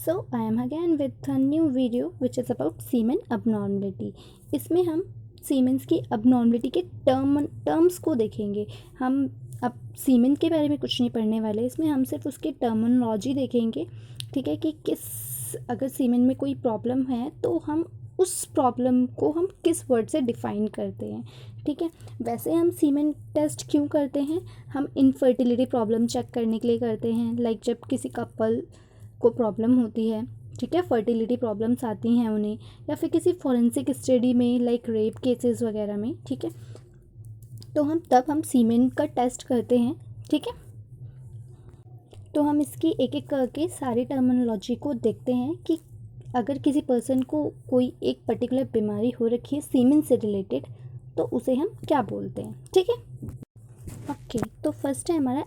So I am again with a new video which is about semen abnormality. इसमें हम siemens की abnormality के terms को देखेंगे. हम अब सीमेन के बारे में कुछ नहीं पढ़ने वाले, इसमें हम सिर्फ उसकी टर्मिनोलॉजी देखेंगे. ठीक है, कि अगर सीमेन में कोई प्रॉब्लम है तो हम उस प्रॉब्लम को हम किस वर्ड से डिफ़ाइन करते हैं. ठीक है, वैसे हम सीमेन टेस्ट क्यों करते हैं? हम इनफर्टिलिटी प्रॉब्लम चेक करने के लिए करते हैं. लाइक जब किसी कपल को प्रॉब्लम होती है, ठीक है, फर्टिलिटी प्रॉब्लम्स आती हैं उन्हें, या फिर किसी फॉरेंसिक स्टडी में लाइक रेप केसेस वगैरह में. ठीक है, तो हम सीमेन का टेस्ट करते हैं. ठीक है, तो हम इसकी एक एक करके सारी टर्मिनोलॉजी को देखते हैं कि अगर किसी पर्सन को कोई एक पर्टिकुलर बीमारी हो रखी है सीमेन से रिलेटेड, तो उसे हम क्या बोलते हैं. ठीक है, ओके. तो फर्स्ट है हमारा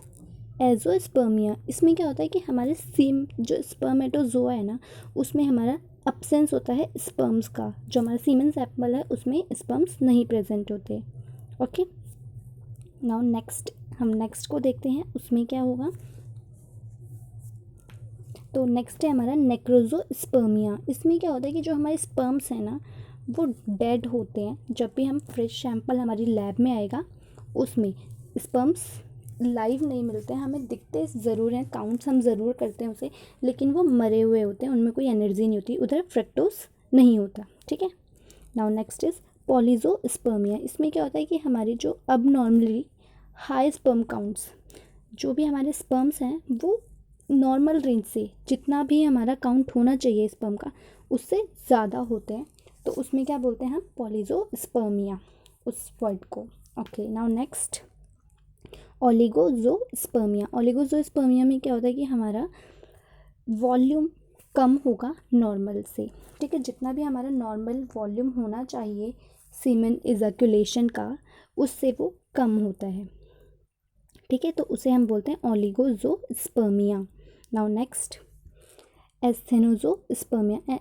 एजोस्पर्मिया. इसमें क्या होता है कि हमारे जो स्पर्मेटोजोआ है ना, उसमें हमारा अब्सेंस होता है स्पर्म्स का. जो हमारा सीमेन सैंपल है उसमें स्पर्म्स नहीं प्रेजेंट होते. ओके, नाउ हम नेक्स्ट को देखते हैं उसमें क्या होगा. तो नेक्स्ट है हमारा नेक्रोजोस्पर्मिया. इसमें क्या होता है कि जो हमारे स्पर्म्स हैं ना वो डेड होते हैं. जब भी हम फ्रेश सैंपल हमारी लैब में आएगा उसमें स्पर्म्स लाइव नहीं मिलते हैं. हमें दिखते ज़रूर हैं, काउंट्स हम ज़रूर करते हैं उसे, लेकिन वो मरे हुए होते हैं, उनमें कोई एनर्जी नहीं होती, उधर फ्रक्टोज नहीं होता. ठीक है, नाउ नेक्स्ट इज़ पॉलीजोस्पर्मिया. इसमें क्या होता है कि हमारी जो अब नॉर्मली हाई स्पर्म काउंट्स, जो भी हमारे स्पर्म्स हैं वो नॉर्मल रेंज से जितना भी हमारा काउंट होना चाहिए स्पर्म का उससे ज़्यादा होते हैं, तो उसमें क्या बोलते हैं हम पॉलीजोस्पर्मिया, उस वर्ड को. Okay, now next ओलिगोजोस्पर्मिया. ओलिगोजोस्पर्मिया में क्या होता है कि हमारा वॉल्यूम कम होगा नॉर्मल से. ठीक है, जितना भी हमारा नॉर्मल वॉल्यूम होना चाहिए सीमेन इजैक्यूलेशन का उससे वो कम होता है. ठीक है, तो उसे हम बोलते हैं ओलिगोजोस्पर्मिया. Now next एस्थेनोजोस्पर्मिया.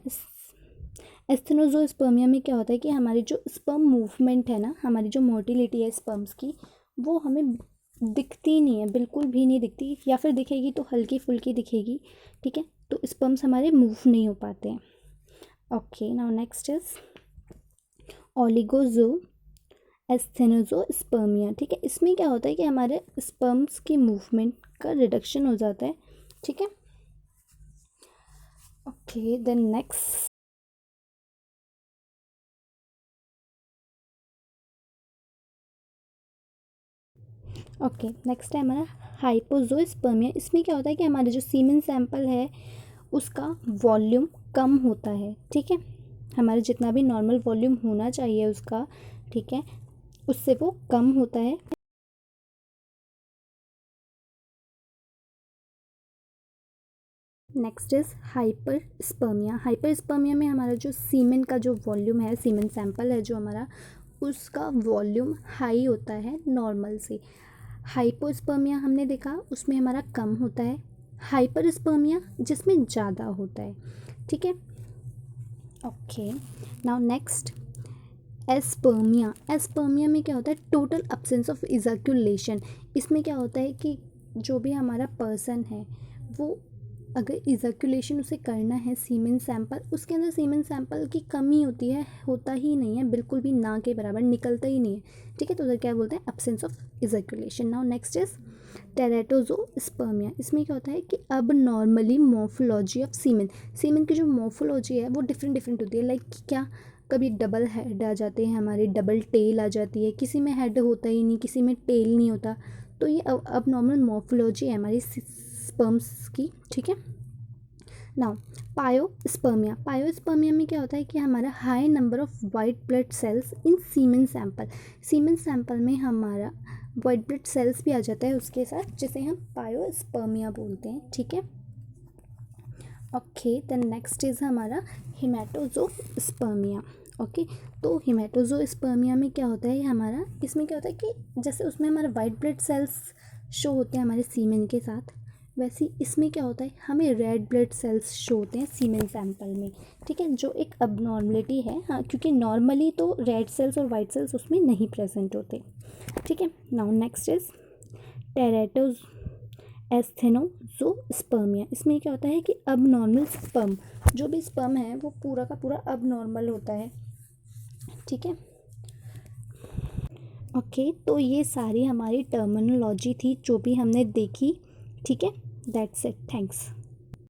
एस्थेनोजोस्पर्मिया में क्या होता है कि हमारी जो स्पर्म मूवमेंट है ना, हमारी जो मोटिलिटी है स्पर्म्स की, वो हमें दिखती नहीं है, बिल्कुल भी नहीं दिखती, या फिर दिखेगी तो हल्की फुल्की दिखेगी. ठीक है, तो स्पर्म्स हमारे मूव नहीं हो पाते हैं. Okay, now next is oligoasthenozoospermia. ठीक है, इसमें क्या होता है कि हमारे स्पर्म्स की मूवमेंट का रिडक्शन हो जाता है. ठीक है, ओके, देन नेक्स्ट है हमारा हाइपोजोस्पर्मिया. इसमें क्या होता है कि हमारे जो सीमेन सैंपल है उसका वॉल्यूम कम होता है. ठीक है, हमारे जितना भी नॉर्मल वॉल्यूम होना चाहिए उसका, ठीक है, उससे वो कम होता है. Next is हाइपरस्पर्मिया. हाइपरस्पर्मिया में हमारा जो सीमेन का जो वॉल्यूम है, सीमेन सैंपल है जो हमारा, उसका वॉल्यूम हाई होता है नॉर्मल से. हाइपोस्पर्मिया हमने देखा उसमें हमारा कम होता है. हाइपरस्पर्मिया जिसमें ज़्यादा होता है. ठीक है, ओके, नाउ नेक्स्ट एस्पर्मिया. एस्पर्मिया में क्या होता है? Total absence of ejaculation. इसमें क्या होता है कि जो भी हमारा पर्सन है वो अगर इजैक्यूलेशन उसे करना है सीमेन सैंपल, उसके अंदर सीमेन सैंपल की कमी होती है, होता ही नहीं है, बिल्कुल भी ना के बराबर निकलता ही नहीं है. ठीक है, तो उधर क्या बोलते हैं? Absence of ejaculation. Now next is teratozoospermia. इसमें क्या होता है कि अब नॉर्मली मॉर्फोलॉजी ऑफ सीमेन की जो मॉर्फोलॉजी है वो डिफरेंट होती है. लाइक क्या, कभी डबल हेड आ जाते हैं हमारे, डबल टेल आ जाती है, किसी में हेड होता ही नहीं, किसी में टेल नहीं होता. तो ये अब नॉर्मल मॉर्फोलॉजी है हमारी स्पर्म्स की. ठीक है, नाउ पायोस्पर्मिया में क्या होता है कि हमारा high number of white blood cells in semen sample में हमारा वाइट ब्लड सेल्स भी आ जाता है उसके साथ, जिसे हम पायोस्पर्मिया बोलते हैं. ठीक है, ओके, देन नेक्स्ट इज हमारा हिमेटोजोस्पर्मिया. ओके, तो हिमेटोजोस्पर्मिया में क्या होता है हमारा, इसमें क्या होता है कि जैसे उसमें हमारे वाइट ब्लड सेल्स शो होते हैं हमारे सीमेन के साथ, वैसे इसमें क्या होता है हमें रेड ब्लड सेल्स शो होते हैं सीमेन सैंपल में. ठीक है, जो एक अबनॉर्मलिटी है. हाँ, क्योंकि नॉर्मली तो रेड सेल्स और वाइट सेल्स उसमें नहीं प्रेजेंट होते. ठीक है, नाउ नेक्स्ट इज एस्थेनोज़ोस्पर्मिया। इसमें क्या होता है कि अब नॉर्मल स्पर्म, जो भी स्पर्म है वो पूरा का पूरा अब नॉर्मल होता है। ठीक है, ओके। तो ये सारी हमारी टर्मिनोलॉजी थी जो भी हमने देखी। ठीक है, दैट्स इट, थैंक्स।